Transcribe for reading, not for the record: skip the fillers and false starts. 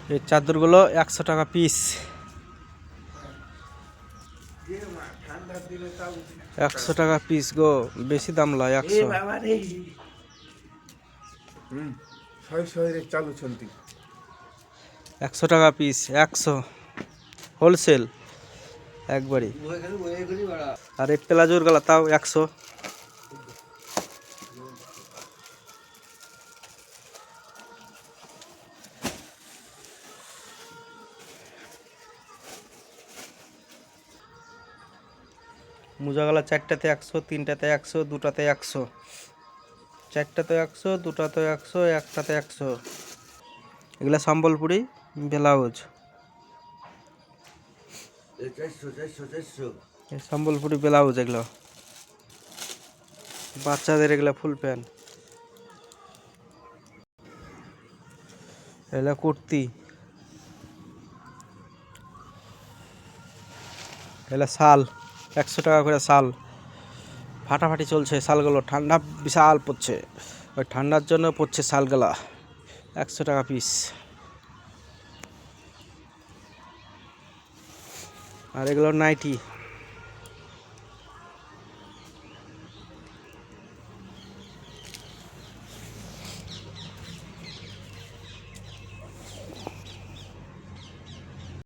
এই চাদরগুলো 100 টাকা পিস। 100 টাকা পিস গো, বেশি দাম লয়। 100 100 টাকা পিস, 100 হোলসেল একবারে। আর এই প্লাজোর গলা তাও 100। মোজা গলা 4টাতে 100, 3টাতে 100, 2টাতে 100, 4টাতে 100, 2টাতে 100, 1টাতে 100। এগুলা সম্বলপুরি ব্লাউজ, সম্বলপুরি ব্লাউজ এগুলো বাচ্চাদের, এগুলা ফুল প্যান্ট, এগুলা কুর্তি, এগুলা শাল 100 টাকা করে শাল। ফাটাফাটি চলছে শালগুলো, ঠান্ডা বিশাল পড়ছে, ওই ঠান্ডার জন্য পড়ছে শালগুলা 100 টাকা পিস। আর এগুলো নাইটি।